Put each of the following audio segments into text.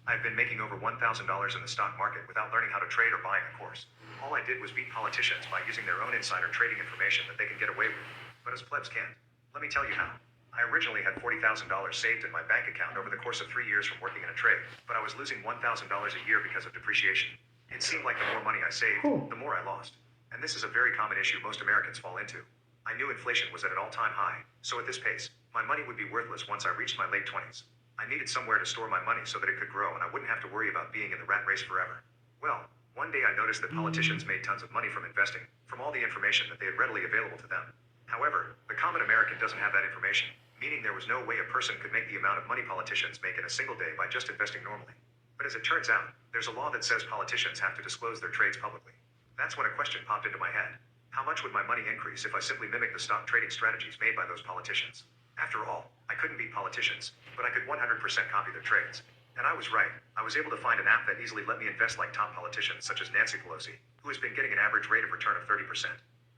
I've been making over $1,000 in the stock market without learning how to trade or buying a course. All I did was beat politicians by using their own insider trading information that they can get away with. But us plebs can't. Let me tell you how. I originally had $40,000 saved in my bank account over the course of 3 years from working in a trade, but I was losing $1,000 a year because of depreciation. It seemed like the more money I saved, the more I lost. And this is a very common issue most Americans fall into. I knew inflation was at an all-time high, so at this pace, my money would be worthless once I reached my late 20s. I needed somewhere to store my money so that it could grow and I wouldn't have to worry about being in the rat race forever. Well, one day I noticed that politicians made tons of money from investing, from all the information that they had readily available to them. However, the common American doesn't have that information, meaning there was no way a person could make the amount of money politicians make in a single day by just investing normally. But as it turns out, there's a law that says politicians have to disclose their trades publicly. That's when a question popped into my head. How much would my money increase if I simply mimicked the stock trading strategies made by those politicians? After all, I couldn't beat politicians, but I could 100% copy their trades. And I was right. I was able to find an app that easily let me invest like top politicians such as Nancy Pelosi, who has been getting an average rate of return of 30%.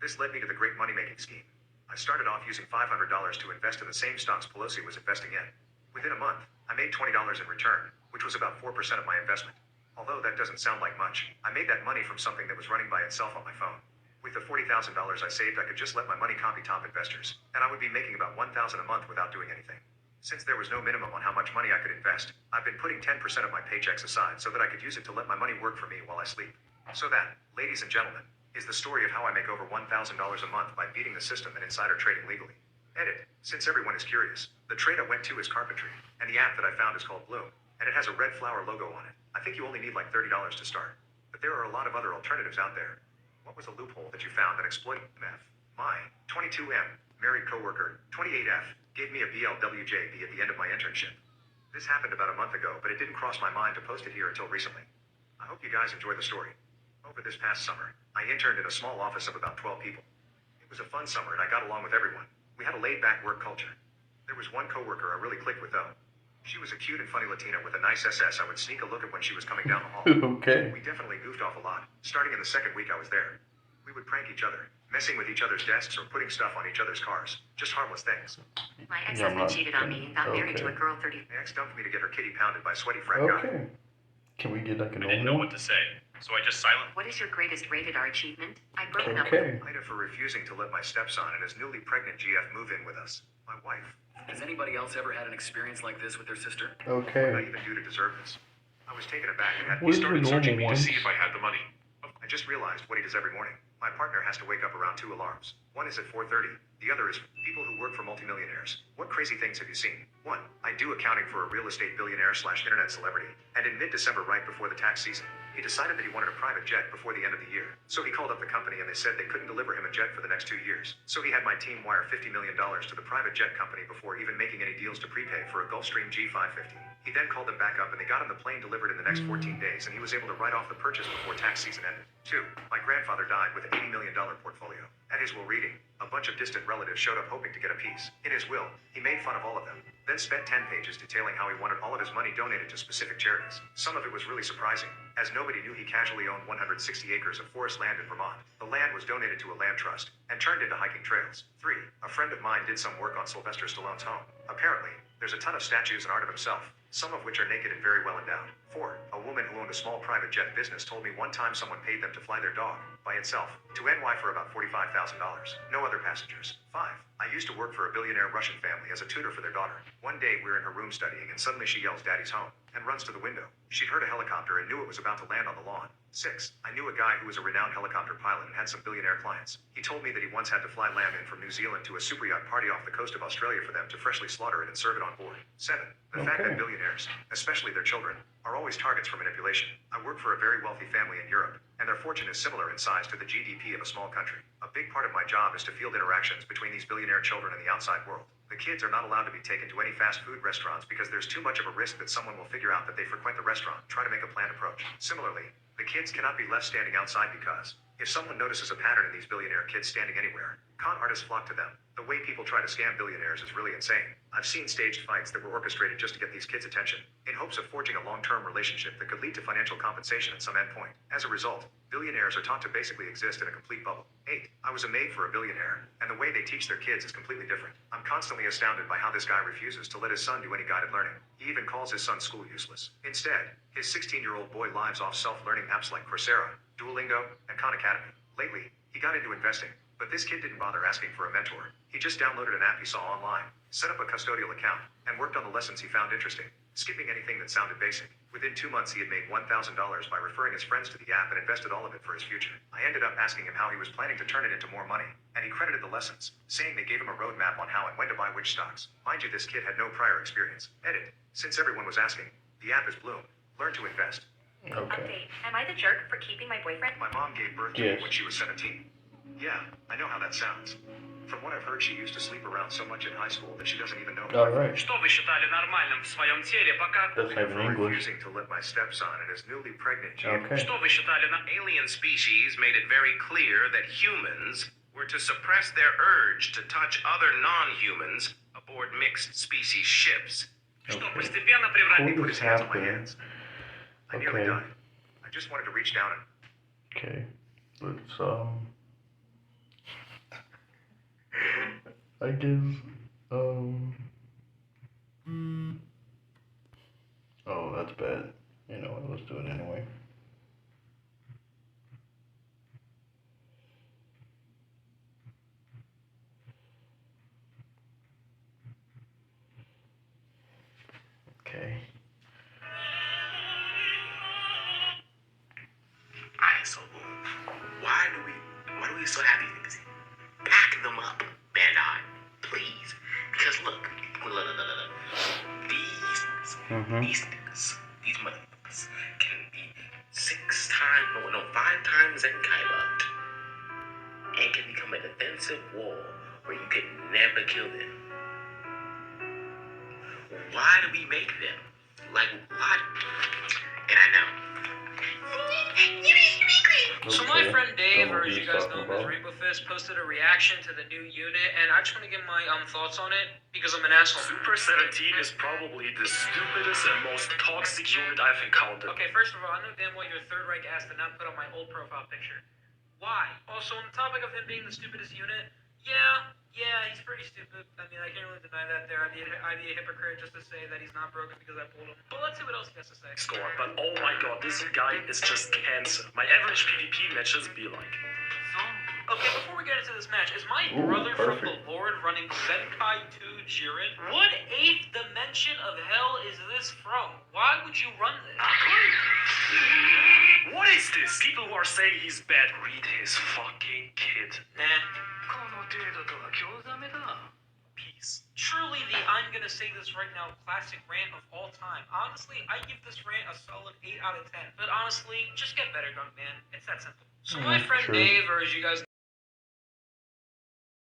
This led me to the great money-making scheme. I started off using $500 to invest in the same stocks Pelosi was investing in. Within a month, I made $20 in return, which was about 4% of my investment. Although that doesn't sound like much, I made that money from something that was running by itself on my phone. With the $40,000 I saved, I could just let my money copy top investors, and I would be making about $1,000 a month without doing anything. Since there was no minimum on how much money I could invest, I've been putting 10% of my paychecks aside so that I could use it to let my money work for me while I sleep. So that, ladies and gentlemen, is the story of how I make over $1,000 a month by beating the system and insider trading legally. Edit. Since everyone is curious, the trade I went to is carpentry, and the app that I found is called Bloom, and it has a red flower logo on it. I think you only need like $30 to start. But there are a lot of other alternatives out there. What was the loophole that you found that exploited MF? My 22M, married coworker, 28F, gave me a BLWJB at the end of my internship. This happened about a month ago, but it didn't cross my mind to post it here until recently. I hope you guys enjoy the story. Over this past summer, I interned in a small office of about 12 people. It was a fun summer and I got along with everyone. We had a laid-back work culture. There was one coworker I really clicked with though. She was a cute and funny Latina with a nice SS I would sneak a look at when she was coming down the hall. Okay. We definitely goofed off a lot, starting in the second week I was there. We would prank each other, messing with each other's desks or putting stuff on each other's cars. Just harmless things. My ex-husband cheated on me and got married to a girl 30. My ex dumped me to get her kitty pounded by sweaty frat guy. Okay. Can we get like a I didn't know normal? what to say, so I just silent. What is your greatest rated R achievement? I've broken up. Okay. Ida for refusing to let my stepson and his newly pregnant GF move in with us. My wife. Has anybody else ever had an experience like this with their sister? What did I Okay. even do to deserve this? I was taken aback and had What He is the started searching normal me to one? see if I had the money. I just realized what he does every morning. My partner has to wake up around 2 alarms. One is at 4:30. The other is people who work for multimillionaires. What crazy things have you seen? 1. I do accounting for a real estate billionaire / internet celebrity. And in mid-December, right before the tax season, he decided that he wanted a private jet before the end of the year. So he called up the company and they said they couldn't deliver him a jet for the next 2 years. So he had my team wire $50 million to the private jet company before even making any deals to prepay for a Gulfstream G550. He then called them back up and they got him the plane delivered in the next 14 days and he was able to write off the purchase before tax season ended. 2. My grandfather died with an $80 million portfolio. At his will reading, a bunch of distant relatives showed up hoping to get a piece. In his will, he made fun of all of them, then spent 10 pages detailing how he wanted all of his money donated to specific charities. Some of it was really surprising, as nobody knew he casually owned 160 acres of forest land in Vermont. The land was donated to a land trust and turned into hiking trails. 3. A friend of mine did some work on Sylvester Stallone's home. Apparently, there's a ton of statues and art of himself, some of which are naked and very well endowed. 4. A woman who owned a small private jet business told me one time someone paid them to fly their dog, by itself, to NY for about $45,000. No other passengers. 5. I used to work for a billionaire Russian family as a tutor for their daughter. One day we're in her room studying and suddenly she yells "Daddy's home," and runs to the window. She'd heard a helicopter and knew it was about to land on the lawn. 6. I knew a guy who was a renowned helicopter pilot and had some billionaire clients. He told me that he once had to fly lamb in from New Zealand to a super yacht party off the coast of Australia for them to freshly slaughter it and serve it on board. 7. The fact Okay. that billionaires, especially their children, are always targets for manipulation. I work for a very wealthy family in Europe, and their fortune is similar in size to the GDP of a small country. A big part of my job is to field interactions between these billionaire children and the outside world. The kids are not allowed to be taken to any fast food restaurants because there's too much of a risk that someone will figure out that they frequent the restaurant, try to make a planned approach. Similarly, the kids cannot be left standing outside because If someone notices a pattern in these billionaire kids standing anywhere, con artists flock to them. The way people try to scam billionaires is really insane. I've seen staged fights that were orchestrated just to get these kids' attention, in hopes of forging a long-term relationship that could lead to financial compensation at some endpoint. As a result, billionaires are taught to basically exist in a complete bubble. 8. I was a maid for a billionaire, and the way they teach their kids is completely different. I'm constantly astounded by how this guy refuses to let his son do any guided learning. He even calls his son's school useless. Instead, his 16-year-old boy lives off self-learning apps like Coursera, Duolingo, and Khan Academy. Lately, he got into investing, but this kid didn't bother asking for a mentor. He just downloaded an app he saw online, set up a custodial account, and worked on the lessons he found interesting, skipping anything that sounded basic. Within 2 months, he had made $1,000 by referring his friends to the app and invested all of it for his future. I ended up asking him how he was planning to turn it into more money, and he credited the lessons, saying they gave him a roadmap on how and when to buy which stocks. Mind you, this kid had no prior experience. Edit. Since everyone was asking, the app is Bloom. Learn to invest. Okay. Update. Am I the jerk for keeping my boyfriend? My mom gave birth to me when she was 17. Yeah, I know how that sounds. From what I've heard, she used to sleep around so much in high school that she doesn't even know. Alright. Что вы считали нормальным в своем теле, пока... Doesn't have an For English. refusing to let my stepson and his newly pregnant Jean Okay. Что вы считали на... Alien species made it very clear that humans were to suppress their urge to touch other non-humans aboard mixed species ships. Что Okay. постепенно превратили... He What put is his hands on my happening? hands. I nearly Okay. died. I just wanted to reach down and... Okay. Let's I guess oh, that's bad. You know what, let's do it anyway. Okay. Alright, so why do we so happy niggas? Pack them up, Bandai, please. Because look. These niggas, these motherfuckers can be 5 times Zenkaiba and can become a defensive wall where you can never kill them. Why do we make them? Like, why? And I know. So my Okay. friend Dave, Don't know or who as you he's guys talking know him as about. Rainbow Fist, posted a reaction to the new unit, and I just want to give my thoughts on it because I'm an asshole. Super 17 is probably the stupidest and most toxic unit I've encountered. Okay, first of all, I know damn well your Third Reich ass did not put on my old profile picture. Why? Also, on the topic of him being the stupidest unit, yeah, he's pretty stupid. I mean, I can't really deny that there. I'd be a hypocrite just to say that he's not broken because I pulled him. But let's see what else he has to say. Score, but oh my god, this guy is just cancer. My average PvP matches be like. Okay, before we get into this match, is my Ooh, brother from the perfect. Lord running Zenkai 2 Jiren? What 8th dimension of hell is this from? Why would you run this? What is this? People who are saying he's bad, read his fucking kid. Nah. Peace. Truly the, I'm gonna say this right now, classic rant of all time. Honestly, I give this rant a solid 8 out of 10. But honestly, just get better, Dunk Man. It's that simple. So my friend true. Dave, or as you guys